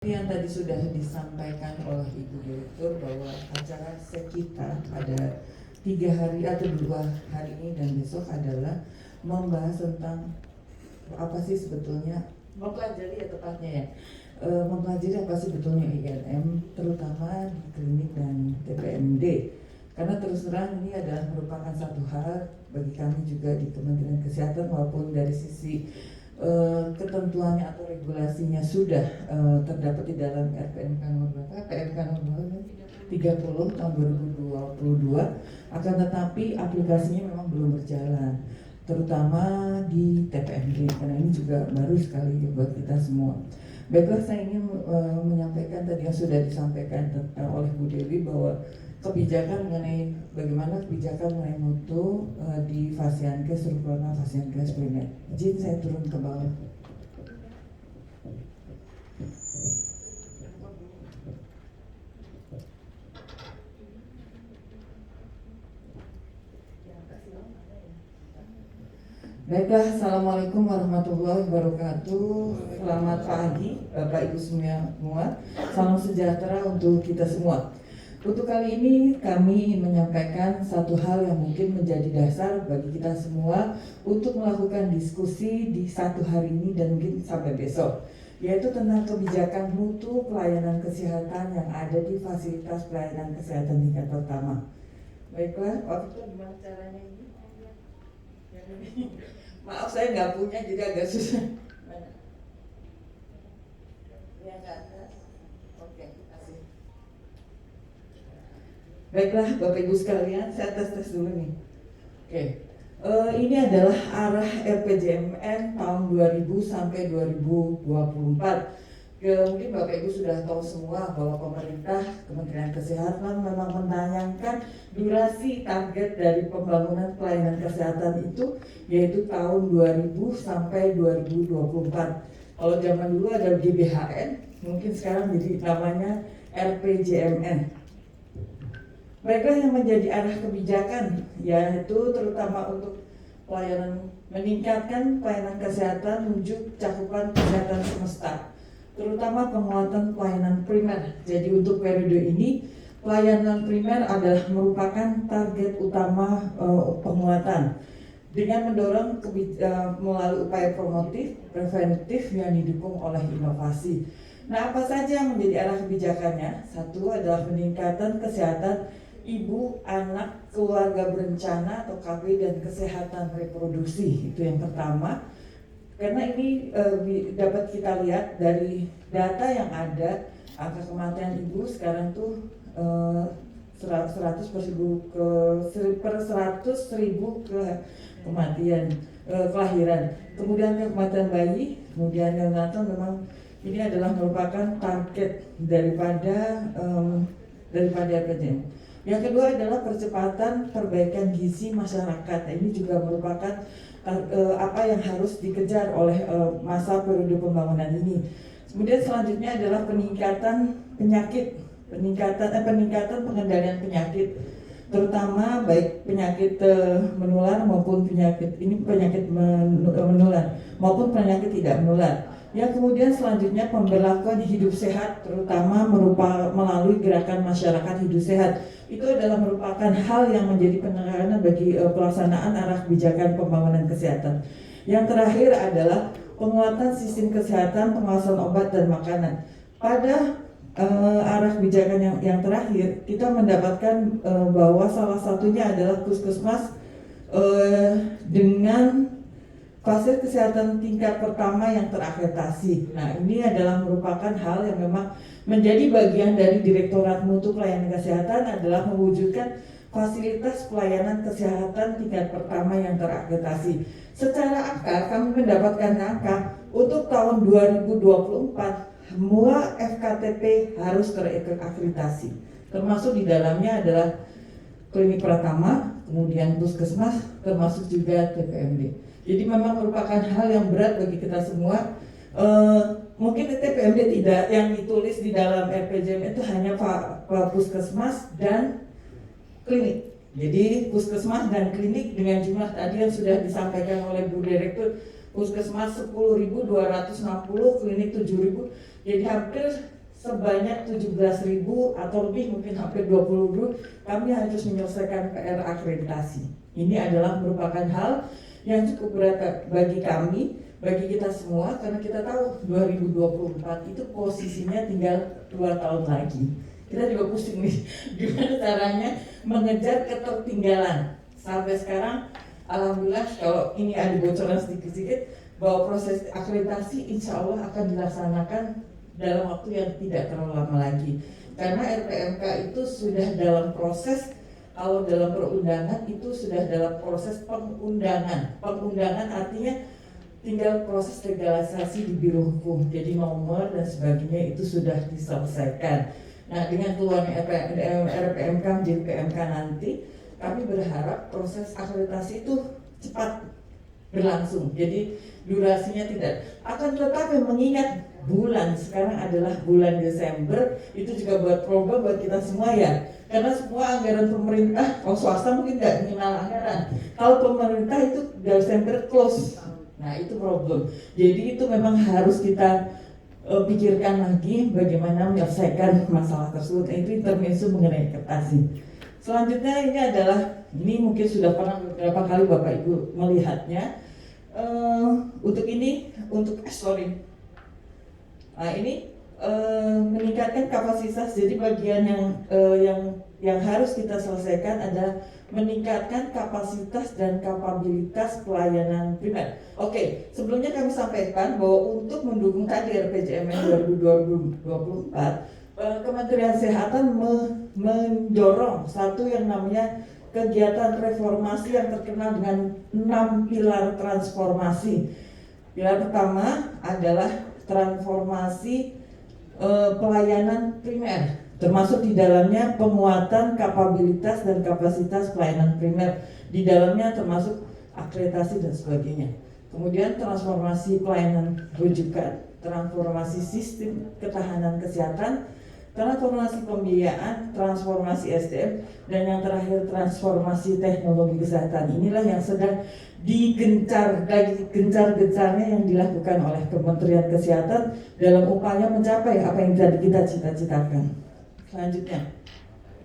Yang tadi sudah disampaikan oleh Ibu Direktur bahwa acara kita ada 3 hari atau 2 hari ini dan besok adalah membahas tentang apa sih sebetulnya, mempelajari ya tepatnya ya, mempelajari apa sih sebetulnya INM terutama di klinik dan TPMD. Karena terus terang ini adalah merupakan satu hal bagi kami juga di Kementerian Kesehatan maupun dari sisi ketentuannya atau regulasinya sudah terdapat di dalam RPMK nomor berapa? PMK nomor 30 tahun 2022. Akan tetapi aplikasinya memang belum berjalan, terutama di TPMD karena ini juga baru sekali buat kita semua. Baiklah, saya ingin menyampaikan tadi yang sudah disampaikan oleh Bu Dewi bahwa kebijakan mengenai bagaimana kebijakan mengenai mutu di Fasiankes terutama Fasiankes primer. Izin saya turun ke bawah. Baiklah, Assalamualaikum warahmatullahi wabarakatuh. Selamat pagi Bapak Ibu semua. Salam sejahtera untuk kita semua. Untuk kali ini kami ingin menyampaikan satu hal yang mungkin menjadi dasar bagi kita semua untuk melakukan diskusi di satu hari ini dan mungkin sampai besok, yaitu tentang kebijakan mutu pelayanan kesehatan yang ada di fasilitas pelayanan kesehatan tingkat pertama. Baiklah, waktu itu gimana caranya ini? Maaf saya nggak punya jadi agak susah. Mana? Yang ke atas? Oke, kasih. Baiklah Bapak Ibu sekalian, saya tes dulu nih. Oke, ini adalah arah RPJMN tahun 2000 sampai 2024. Mungkin Bapak Ibu sudah tahu semua bahwa pemerintah Kementerian Kesehatan memang menayangkan durasi target dari pembangunan pelayanan kesehatan itu yaitu tahun 2000 sampai 2024. Kalau zaman dulu ada GBHN, mungkin sekarang jadi namanya RPJMN. Baiklah, yang menjadi arah kebijakan yaitu terutama untuk pelayanan, meningkatkan pelayanan kesehatan menuju cakupan kesehatan semesta, terutama penguatan pelayanan primer. Jadi untuk periode ini pelayanan primer adalah merupakan target utama penguatan dengan mendorong melalui upaya promotif, preventif yang didukung oleh inovasi. Nah, apa saja yang menjadi arah kebijakannya? Satu adalah peningkatan kesehatan ibu, anak, keluarga berencana atau KB dan kesehatan reproduksi. Itu yang pertama. Karena ini dapat kita lihat dari data yang ada, angka kematian ibu sekarang tuh 100 per 100.000 kematian kelahiran. Kemudian kematian bayi, kemudian neonatal memang ini adalah merupakan target daripada RPJMN. Yang kedua adalah percepatan perbaikan gizi masyarakat. Nah, ini juga merupakan apa yang harus dikejar oleh masa periode pembangunan ini. Kemudian selanjutnya adalah peningkatan pengendalian penyakit, terutama baik penyakit menular maupun penyakit menular maupun penyakit tidak menular. Yang kemudian selanjutnya pemberlakuan hidup sehat, terutama melalui gerakan masyarakat hidup sehat. Itu adalah merupakan hal yang menjadi penekanan bagi pelaksanaan arah kebijakan pembangunan kesehatan. Yang terakhir adalah penguatan sistem kesehatan, pengawasan obat dan makanan. Pada arah kebijakan yang terakhir, kita mendapatkan bahwa salah satunya adalah puskesmas dengan fasilitas kesehatan tingkat pertama yang terakreditasi. Nah, ini adalah merupakan hal yang memang menjadi bagian dari Direktorat Mutu Pelayanan Kesehatan adalah mewujudkan fasilitas pelayanan kesehatan tingkat pertama yang terakreditasi. Secara angka, kami mendapatkan angka untuk tahun 2024 semua FKTP harus terakreditasi. Termasuk di dalamnya adalah klinik pratama, kemudian puskesmas, termasuk juga TPMD. Jadi memang merupakan hal yang berat bagi kita semua. Mungkin TPMD tidak, yang ditulis di dalam RPJMN itu hanya puskesmas dan klinik. Jadi puskesmas dan klinik dengan jumlah tadi yang sudah disampaikan oleh Bu Direktur, puskesmas 10.260, klinik 7.000. Jadi hampir sebanyak 17.000 atau lebih, mungkin hampir 20.000, kami harus menyelesaikan PR akreditasi. Ini adalah merupakan hal yang cukup berat bagi kami, bagi kita semua, karena kita tahu 2024 itu posisinya tinggal 2 tahun lagi. Kita juga pusing nih, gimana caranya mengejar ketertinggalan. Sampai sekarang, alhamdulillah kalau ini ada bocoran sedikit-sedikit, bahwa proses akreditasi insya Allah akan dilaksanakan dalam waktu yang tidak terlalu lama lagi. Karena RPMK itu sudah dalam proses, kalau dalam perundangan itu sudah dalam proses pengundangan. Pengundangan artinya tinggal proses legalisasi di Biro Hukum. Jadi nomor dan sebagainya itu sudah diselesaikan. Nah, dengan keluarnya RPMK menjadi PMK nanti, kami berharap proses akreditasi itu cepat berlangsung. Jadi durasinya tidak akan, tetapi mengingat bulan sekarang adalah bulan Desember, itu juga buat problem buat kita semua ya, karena semua anggaran pemerintah, kalau swasta mungkin nggak mengenal anggaran, kalau pemerintah itu Desember close, nah itu problem. Jadi itu memang harus kita pikirkan lagi bagaimana menyelesaikan masalah tersebut. Nah, itu intermezzo mengenai akreditasi. Selanjutnya ini mungkin sudah pernah beberapa kali Bapak Ibu melihatnya. Nah ini meningkatkan kapasitas. Jadi bagian yang harus kita selesaikan adalah meningkatkan kapasitas dan kapabilitas pelayanan primer. Oke, sebelumnya kami sampaikan bahwa untuk mendukung tadi RPJMN 2024, Kementerian Kesehatan mendorong satu yang namanya kegiatan reformasi yang terkenal dengan 6 pilar transformasi. Pilar pertama adalah transformasi pelayanan primer, termasuk di dalamnya penguatan kapabilitas dan kapasitas pelayanan primer. Di dalamnya termasuk akreditasi dan sebagainya. Kemudian transformasi pelayanan rujukan, transformasi sistem ketahanan kesehatan, transformasi pembiayaan, transformasi SDM, dan yang terakhir transformasi teknologi kesehatan. Inilah yang sedang gencar-gencarnya yang dilakukan oleh Kementerian Kesehatan dalam upaya mencapai apa yang tadi kita cita-citakan. Selanjutnya,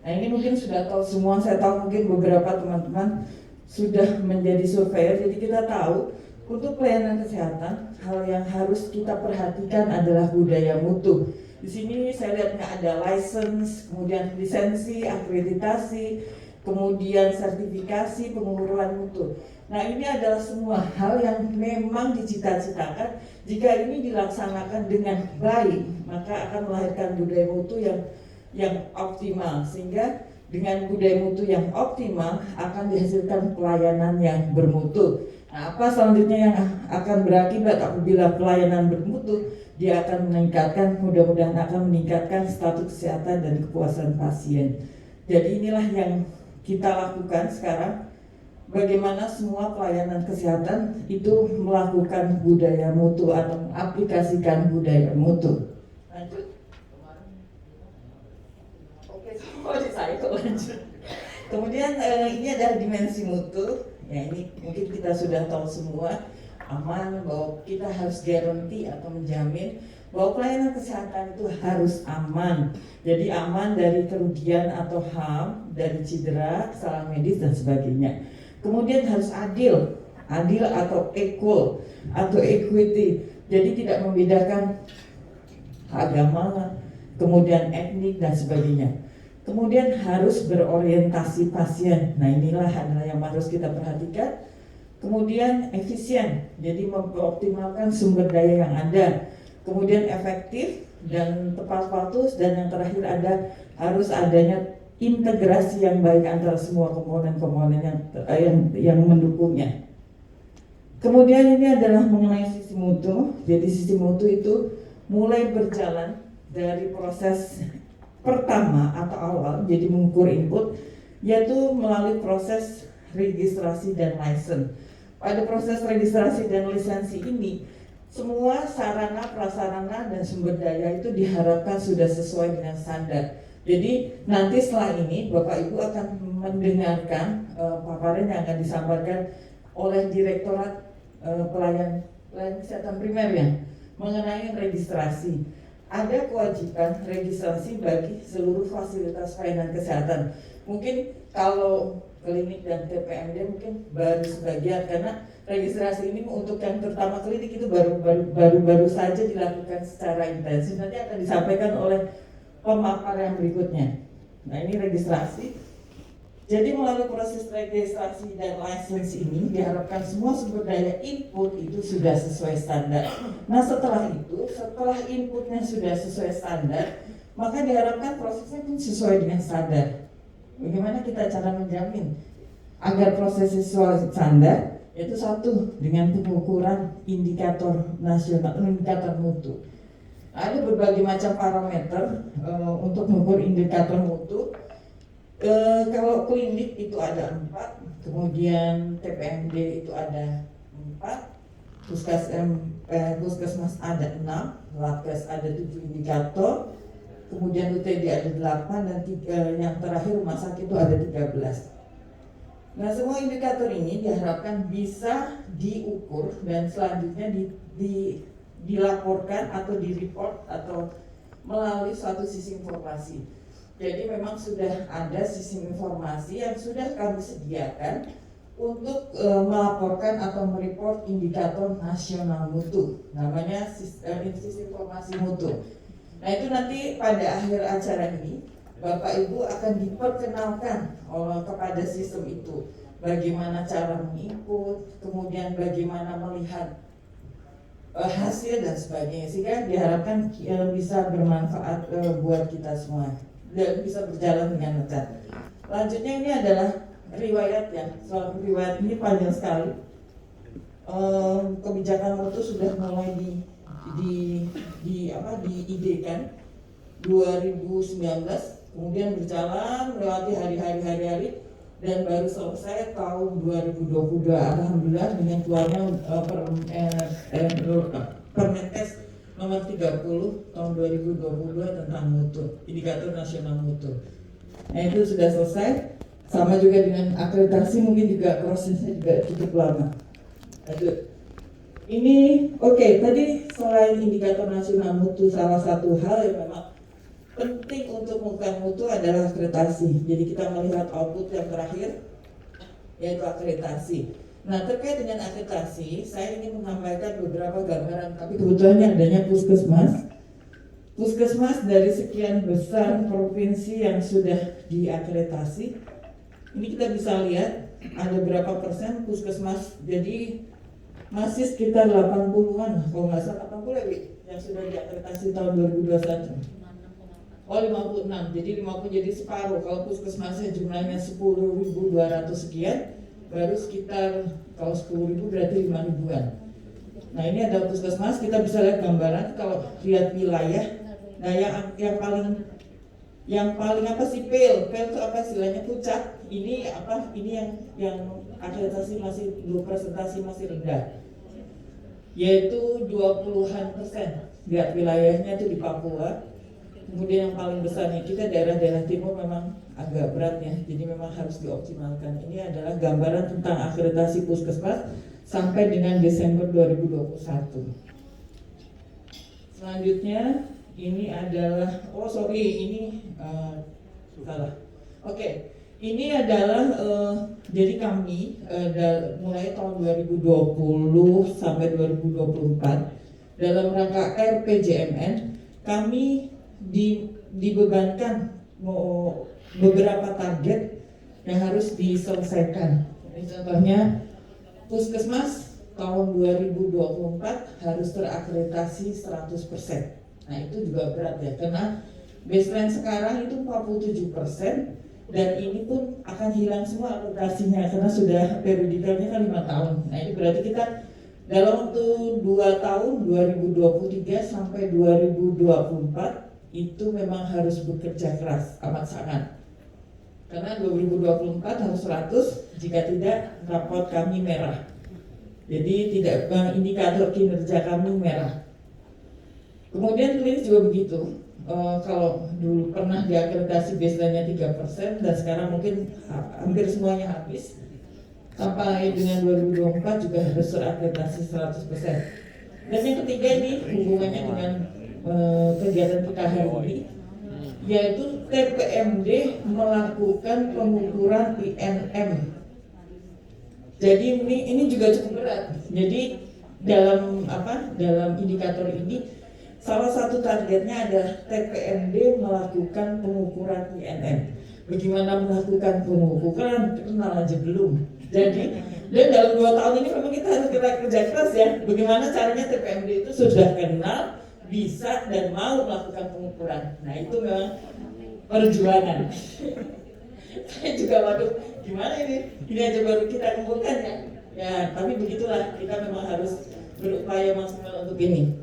nah ini mungkin sudah tahu semua, saya tahu mungkin beberapa teman-teman sudah menjadi surveyor, jadi kita tahu untuk pelayanan kesehatan hal yang harus kita perhatikan adalah budaya mutu. Di sini saya lihatnya ada license, kemudian lisensi, akreditasi, kemudian sertifikasi, pengukuran mutu. Nah ini adalah semua hal yang memang dicita-citakan. Jika ini dilaksanakan dengan baik, maka akan melahirkan budaya mutu yang optimal. Sehingga dengan budaya mutu yang optimal akan dihasilkan pelayanan yang bermutu. Nah, apa selanjutnya yang akan berakibat apabila pelayanan bermutu? Dia akan meningkatkan, mudah-mudahan akan meningkatkan status kesehatan dan kepuasan pasien. Jadi inilah yang kita lakukan sekarang. Bagaimana semua pelayanan kesehatan itu melakukan budaya mutu atau mengaplikasikan budaya mutu. Lanjut. Oke, saya kok lanjut. Kemudian ini adalah dimensi mutu. Ya ini mungkin kita sudah tahu semua, aman, bahwa kita harus garanti atau menjamin bahwa pelayanan kesehatan itu harus aman. Jadi aman dari kerugian atau HAM, dari cedera, kesalahan medis dan sebagainya. Kemudian harus adil atau equal atau equity. Jadi tidak membedakan agama, kemudian etnik dan sebagainya. Kemudian harus berorientasi pasien. Nah inilah adalah yang harus kita perhatikan. Kemudian efisien, jadi mengoptimalkan sumber daya yang ada. Kemudian efektif dan tepat waktu, dan yang terakhir harus adanya integrasi yang baik antara semua komponen-komponen yang mendukungnya. Kemudian ini adalah mengenai sisi mutu. Jadi sisi mutu itu mulai berjalan dari proses pertama atau awal, jadi mengukur input, yaitu melalui proses registrasi dan license. Pada proses registrasi dan lisensi ini, semua sarana, prasarana, dan sumber daya itu diharapkan sudah sesuai dengan standar. Jadi nanti setelah ini Bapak Ibu akan mendengarkan paparan yang akan disampaikan oleh Direktorat Pelayanan Kesehatan Primer ya, mengenai registrasi. ada kewajiban registrasi bagi seluruh fasilitas pelayanan kesehatan. Mungkin kalau klinik dan TPMD mungkin baru sebagian, karena registrasi ini untuk yang terutama klinik itu baru saja dilakukan secara intensif. Nanti akan disampaikan oleh pemapar yang berikutnya. Nah, ini registrasi. Jadi melalui proses registrasi dan license ini diharapkan semua sumber daya input itu sudah sesuai standar. Nah, setelah inputnya sudah sesuai standar, maka diharapkan prosesnya pun sesuai dengan standar. Bagaimana kita cara menjamin agar proses sesuai standar? Yaitu satu, dengan pengukuran indikator nasional, indikator mutu. Ada berbagai macam parameter untuk mengukur indikator mutu. Kalau klinik itu ada 4, kemudian TPMD itu ada 4, puskesmas ada 6, Labkes ada 7 indikator, kemudian UTD ada 8, dan yang terakhir rumah sakit itu ada 13. Nah, semua indikator ini diharapkan bisa diukur dan selanjutnya dilaporkan atau direport atau melalui suatu sistem informasi. Jadi memang sudah ada sistem informasi yang sudah kami sediakan untuk melaporkan atau mereport indikator nasional mutu. Namanya sistem informasi mutu. Nah, itu nanti pada akhir acara ini Bapak Ibu akan diperkenalkan kepada sistem itu. Bagaimana cara menginput, kemudian bagaimana melihat hasil dan sebagainya, sehingga diharapkan bisa bermanfaat buat kita semua dan bisa berjalan dengan lancar. Lanjutnya ini adalah riwayat ya. Soal riwayat ini panjang sekali. Kebijakan mutu sudah mulai diidekan 2019, kemudian berjalan melewati hari-hari dan baru selesai tahun 2022. Alhamdulillah dengan keluarnya Permenkes nomor 30 tahun 2022 tentang mutu, indikator nasional mutu. Nah, itu sudah selesai. Sama juga dengan akreditasi, mungkin juga prosesnya juga cukup lama. Lanjut. Ini tadi selain indikator nasional mutu, salah satu hal yang memang penting untuk mengukur mutu adalah akreditasi. Jadi kita melihat output yang terakhir yaitu akreditasi. Nah, terkait dengan akreditasi, saya ingin menyampaikan beberapa gambaran, tapi kebetulannya adanya puskesmas. Puskesmas dari sekian besar provinsi yang sudah diakreditasi, ini kita bisa lihat ada berapa persen puskesmas. Jadi masih sekitar 80-an, kalau nggak salah 80 ya, yang sudah diakreditasi tahun 2021. Oh, 56, jadi 50, jadi separuh. Kalau puskesmasnya jumlahnya 10.200 sekian, baru sekitar, kalau 10.000 berarti 5.000-an. Nah, ini ada puskesmas, kita bisa lihat gambaran. Kalau lihat wilayah, nah yang paling apa sih, PIL itu apa istilahnya, puncak. Ini apa? Ini yang akreditasi masih presentasi masih rendah, yaitu 20-an%. Lihat wilayahnya itu di Papua. Kemudian yang paling besarnya kita daerah-daerah timur memang agak berat ya, jadi memang harus dioptimalkan. Ini adalah gambaran tentang akreditasi puskesmas sampai dengan Desember 2021. Selanjutnya ini adalah ini adalah jadi kami mulai tahun 2020 sampai 2024 dalam rangka RPJMN kami dibebankan beberapa target yang harus diselesaikan. Ini contohnya puskesmas tahun 2024 harus terakreditasi 100%. Nah, itu juga berat ya, karena baseline sekarang itu 47%, dan ini pun akan hilang semua akreditasinya karena sudah periodikalnya kan 5 tahun. Nah, ini berarti kita dalam waktu 2 tahun 2023 sampai 2024 itu memang harus bekerja keras amat sangat, karena 2024 harus 100, jika tidak raport kami merah. Jadi tidak, indikator kinerja kami merah. Kemudian klinis juga begitu. Kalau dulu pernah diakreditasi baseline-nya 3%, dan sekarang mungkin hampir semuanya habis. Sampai dengan 2024 juga harus terakreditasi 100%. Dan yang ketiga ini hubungannya dengan kegiatan kita hari ini, yaitu TPMD melakukan pengukuran INM. Jadi ini juga cukup berat. Jadi dalam indikator ini salah satu targetnya adalah TPMD melakukan pengukuran INM. Bagaimana melakukan pengukuran, kenal aja belum. Jadi dan dalam 2 tahun ini memang kita harus kerja keras ya. Bagaimana caranya TPMD itu sudah kenal, bisa dan mau melakukan pengukuran. Nah itu memang perjuangan. Saya juga waduh gimana ini aja baru kita kumpulkan ya. Ya tapi begitulah, kita memang harus berupaya maksimal untuk ini.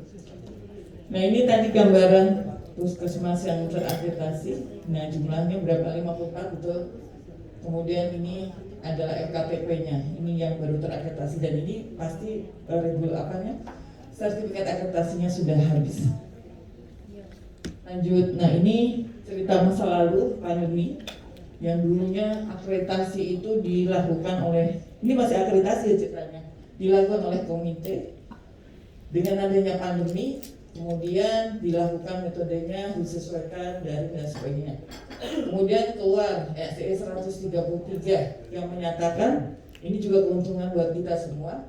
Nah ini tadi gambaran puskesmas yang terakreditasi. Nah jumlahnya berapa? 54 betul. Kemudian ini adalah FKTP-nya. Ini yang baru terakreditasi dan ini pasti sertifikat akreditasinya sudah habis. Lanjut. Nah ini cerita masa lalu pandemi yang dulunya akreditasi itu dilakukan oleh, ini masih akreditasi ya ceritanya, dilakukan oleh komite. Dengan adanya pandemi, kemudian dilakukan metodenya disesuaikan dari dan sebagainya. Kemudian keluar SE 133 yang menyatakan, ini juga keuntungan buat kita semua,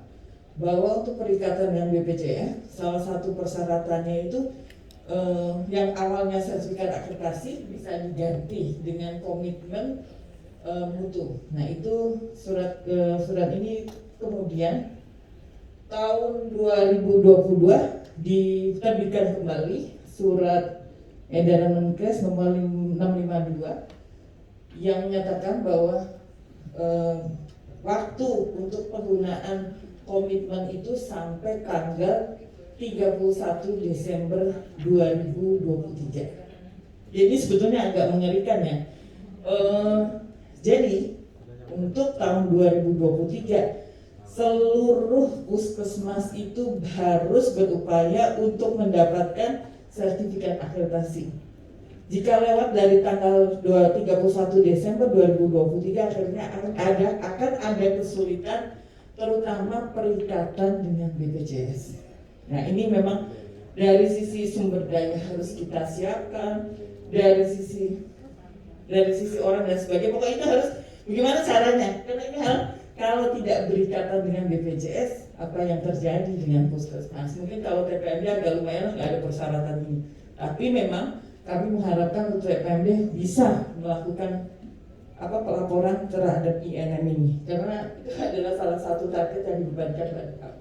bahwa untuk perikatan dengan BPJS, salah satu persyaratannya itu yang awalnya sertifikat akreditasi bisa diganti dengan komitmen mutu. Nah itu surat ini kemudian tahun 2022 diterbitkan kembali surat edaran Menkes nomor 652 yang menyatakan bahwa waktu untuk penggunaan komitmen itu sampai tanggal 31 Desember 2023. Jadi sebetulnya agak mengerikan ya. Jadi untuk tahun 2023 seluruh puskesmas itu harus berupaya untuk mendapatkan sertifikat akreditasi. Jika lewat dari tanggal 31 Desember 2023 akhirnya akan ada kesulitan, terutama perikatan dengan BPJS. Nah ini memang dari sisi sumber daya harus kita siapkan, dari sisi orang dan sebagainya. Pokoknya itu harus bagaimana caranya, karena ini hal kalau tidak berikatan dengan BPJS, apa yang terjadi dengan puskesmas? Mungkin kalau TPMD agak lumayan nggak ada persyaratan ini. Tapi memang kami mengharapkan untuk TPMD bisa melakukan pelaporan terhadap INM ini, karena itu adalah salah satu target yang dibebankan pada kami.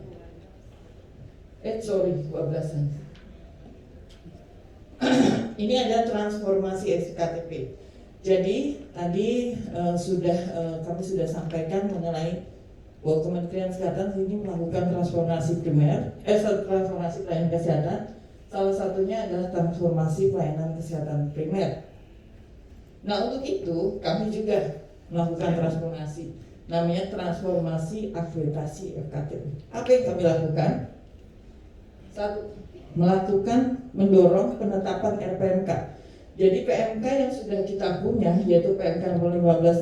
12-an. Ini ada transformasi SKTP. Jadi tadi kami sudah sampaikan mengenai bahwa Kementerian Kesehatan ini melakukan transformasi transformasi pelayanan kesehatan. Salah satunya adalah transformasi pelayanan kesehatan primer. Nah untuk itu kami juga melakukan transformasi, namanya transformasi akreditasi FKTP. Apa yang kami lakukan? Satu, mendorong penetapan RPMK. Jadi PMK yang sudah kita punya, yaitu PMK nomor 15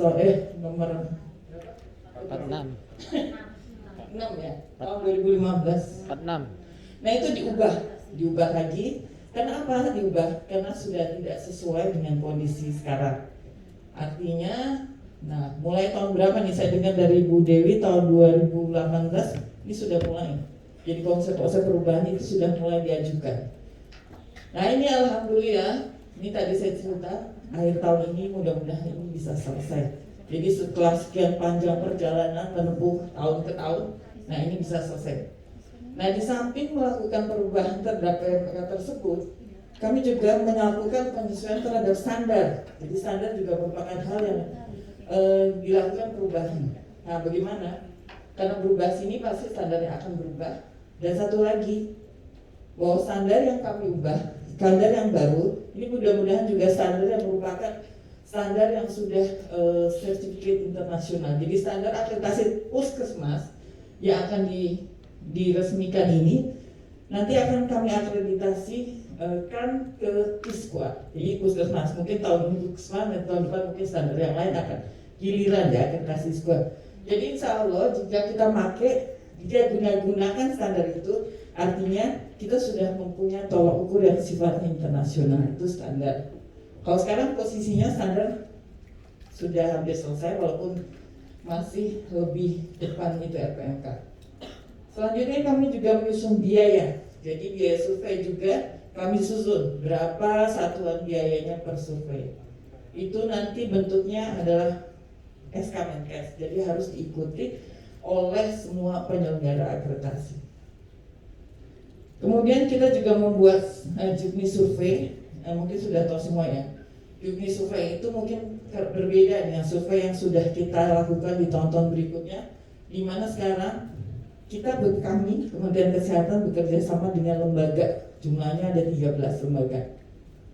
nomor 46 ya, tahun 2015. 46. Nah itu diubah lagi. Kenapa diubah? Karena sudah tidak sesuai dengan kondisi sekarang. Artinya, nah mulai tahun berapa nih? Saya dengar dari Bu Dewi tahun 2018 ini sudah mulai. Jadi konsep-konsep perubahan itu sudah mulai diajukan. Nah ini alhamdulillah, ini tadi saya cerita, akhir tahun ini mudah-mudahan ini bisa selesai. Jadi setelah sekian panjang perjalanan menempuh tahun ke tahun, nah ini bisa selesai. Nah di samping melakukan perubahan terhadap PMK tersebut, kami juga melakukan penyesuaian terhadap standar. Jadi standar juga merupakan hal yang dilakukan perubahan. Nah bagaimana? Karena berubah sini pasti standarnya akan berubah. Dan satu lagi, bahwa standar yang kami ubah, standar yang baru, ini mudah-mudahan juga standar yang merupakan standar yang sudah sertifikat internasional. Jadi standar akreditasi puskesmas yang akan diresmikan ini nanti akan kami akreditasi kan ke Kiswa. Jadi puskesmas mungkin tahun ini puskesmas dan tahun depan mungkin standar yang lain akan giliran ya akreditasi Kiswa. Jadi insya Allah jika kita gunakan standar itu, Artinya kita sudah mempunyai tolak ukur yang sifatnya internasional, itu standar. Kalau sekarang posisinya standar sudah hampir selesai, walaupun masih lebih depan itu RPMK. Selanjutnya kami juga menyusun biaya. Jadi biaya survei juga kami susun berapa satuan biayanya per survei. Itu nanti bentuknya adalah SK Menkes, jadi harus diikuti oleh semua penyelenggara akreditasi. Kemudian kita juga membuat juknis survei, mungkin sudah tahu semua ya. Juknis survei itu mungkin berbeda dengan survei yang sudah kita lakukan di tahun-tahun berikutnya, di mana sekarang kami Kementerian Kesehatan bekerja sama dengan lembaga, jumlahnya ada 13 lembaga,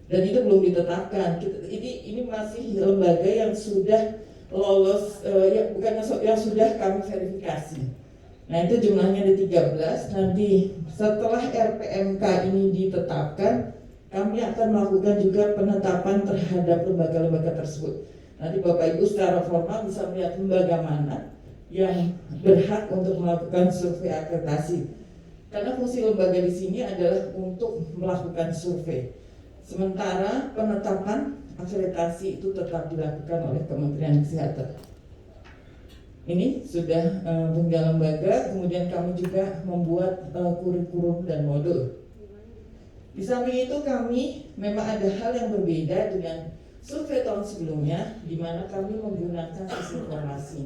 dan itu belum ditetapkan. Ini masih lembaga yang sudah lolos, yang sudah kami verifikasi. Nah itu jumlahnya ada 13. Nanti setelah RPMK ini ditetapkan, kami akan melakukan juga penetapan terhadap lembaga-lembaga tersebut. Nanti Bapak Ibu secara formal bisa melihat lembaga mana yang berhak untuk melakukan survei akreditasi. Karena fungsi lembaga di sini adalah untuk melakukan survei. Sementara penetapan akreditasi itu tetap dilakukan oleh Kementerian Kesehatan. Ini sudah bentuk lembaga. Kemudian kami juga membuat kurikulum dan modul. Di samping itu kami memang ada hal yang berbeda dengan survei tahun sebelumnya, di mana kami menggunakan sistem informasi.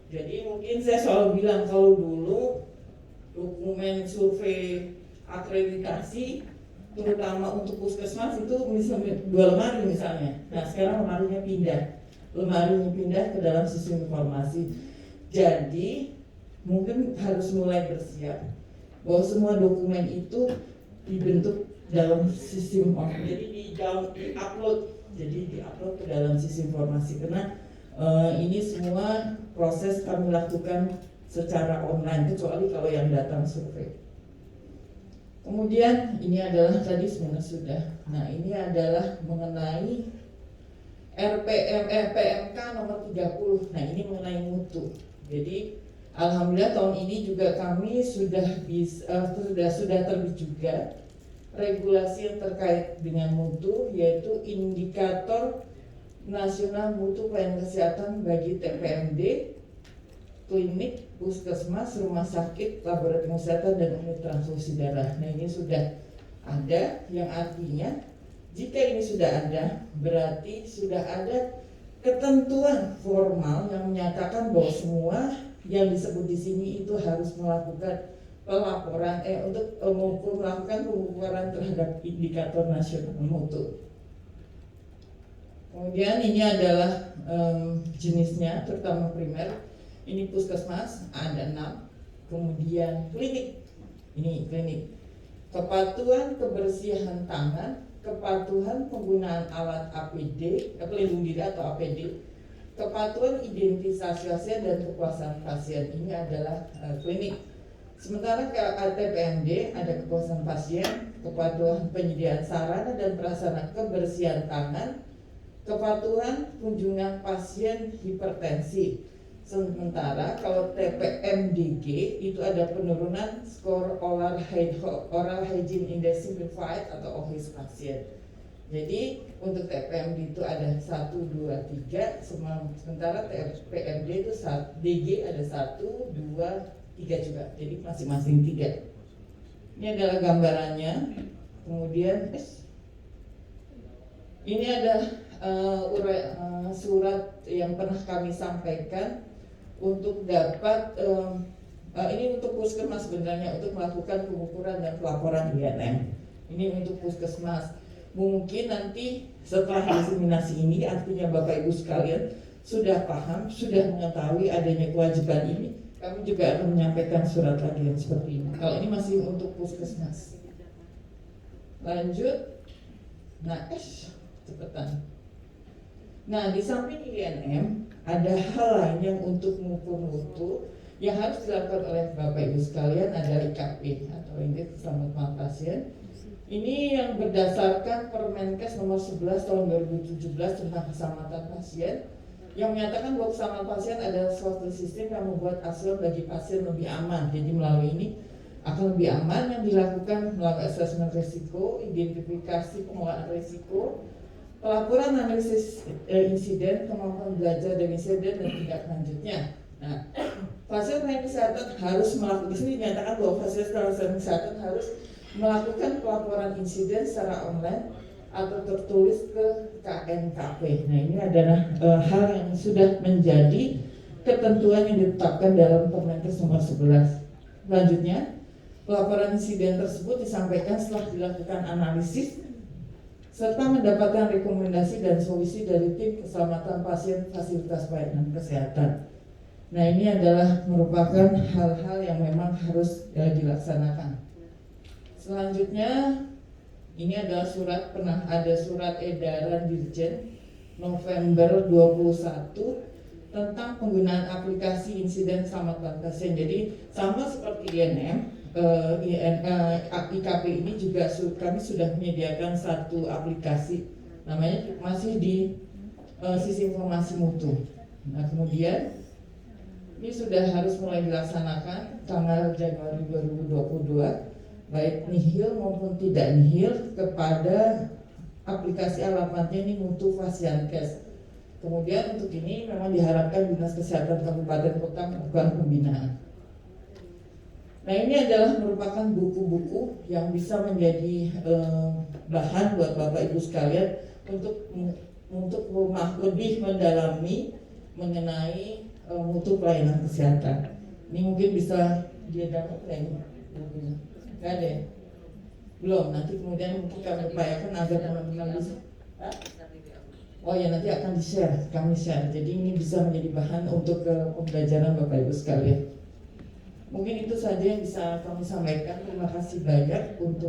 Jadi mungkin saya selalu bilang kalau dulu dokumen survei akreditasi terutama untuk puskesmas itu misalnya 2 lemari misalnya. Nah sekarang lemarinya pindah ke dalam sistem informasi. Jadi mungkin harus mulai bersiap bahwa semua dokumen itu dibentuk dalam sistem informasi. Jadi di-upload ke dalam sistem informasi, karena ini semua proses kami lakukan secara online, kecuali kalau yang datang survei. Kemudian ini adalah tadi sebenarnya sudah. Nah ini adalah mengenai RPMK nomor 30. Nah ini mengenai mutu. Jadi alhamdulillah tahun ini juga kami sudah terbit juga regulasi yang terkait dengan mutu, yaitu indikator nasional mutu pelayanan kesehatan bagi TPMD, klinik, puskesmas, rumah sakit, laboratorium kesehatan, dan unit transfusi darah. Nah ini sudah ada, yang artinya jika ini sudah ada, berarti sudah ada ketentuan formal yang menyatakan bahwa semua yang disebut di sini itu harus melakukan pelaporan untuk melakukan pengukuran terhadap indikator nasional mutu. Kemudian ini adalah jenisnya, terutama primer. Ini puskesmas ada 6. Kemudian klinik, ini klinik. Kepatuhan kebersihan tangan, kepatuhan penggunaan alat APD, pelindung diri atau APD, kepatuhan identifikasi pasien dan kepuasan pasien. Ini adalah klinik. Sementara ke TPMD ada kepuasan pasien, kepatuhan penyediaan sarana dan prasarana kebersihan tangan, kepatuhan kunjungan pasien hipertensi. Sementara kalau TPMDG itu ada penurunan skor oral hygiene index simplified atau OHIS pasien. Jadi untuk TPMD itu ada 1, 2, 3, sementara TPMD itu DG ada 1, 2, 3 juga. Jadi masing-masing 3. Ini adalah gambarannya. Kemudian ini ada surat yang pernah kami sampaikan untuk dapat ini untuk puskesmas sebenarnya, untuk melakukan pengukuran dan pelaporan INM. Ini untuk puskesmas. Mungkin nanti setelah diseminasi ini, artinya Bapak Ibu sekalian sudah paham, sudah mengetahui adanya kewajiban ini, kami juga akan menyampaikan surat lagi yang seperti ini. Kalau ini masih untuk puskesmas. Lanjut. Nah, cepetan. Nah, di samping INM ada hal lain yang untuk mengukur mutu yang harus dilakukan oleh Bapak Ibu sekalian, ada IKP atau Indeks Keselamatan Pasien. Ini yang berdasarkan Permenkes nomor 11 tahun 2017 tentang keselamatan pasien, yang menyatakan bahwa keselamatan pasien adalah suatu sistem yang membuat asuhan bagi pasien lebih aman. Jadi melalui ini akan lebih aman yang dilakukan melalui asesmen risiko, identifikasi pengelolaan risiko, pelaporan analisis insiden, kemampuan belajar dari insiden dan tindak lanjutnya. Nah, fasilitas pelayanan kesehatan harus melakukan, di sini dinyatakan bahwa fasilitas pelayanan kesehatan harus melakukan pelaporan insiden secara online atau tertulis ke KNKP. Nah, ini adalah hal yang sudah menjadi ketentuan yang ditetapkan dalam Permenkes nomor 11. Selanjutnya, pelaporan insiden tersebut disampaikan setelah dilakukan analisis serta mendapatkan rekomendasi dan solusi dari tim keselamatan pasien fasilitas pelayanan kesehatan. Nah, ini adalah merupakan hal-hal yang memang harus dilaksanakan. Selanjutnya, ini adalah pernah ada surat edaran Dirjen November 21 tentang penggunaan aplikasi insiden keselamatan pasien. Jadi sama seperti INM, IKP ini juga kami sudah menyediakan satu aplikasi, namanya masih di sisi informasi mutu. Nah, kemudian ini sudah harus mulai dilaksanakan tanggal Januari 2022, baik nihil maupun tidak nihil, kepada aplikasi alamatnya ini Mutu Fasiankes. Kemudian untuk ini memang diharapkan Dinas Kesehatan Kabupaten Kota melakukan pembinaan. Nah, ini adalah merupakan buku-buku yang bisa menjadi bahan buat Bapak Ibu sekalian untuk lebih mendalami mengenai mutu pelayanan kesehatan. Ini mungkin bisa dia download ya? Nggak ada ya? Belum, nanti kemudian mungkin kami upayakan agar teman-teman bisa. Oh ya, nanti akan di-share, kami share. Jadi ini bisa menjadi bahan untuk pembelajaran Bapak Ibu sekalian. Mungkin itu saja yang bisa kami sampaikan. Terima kasih banyak untuk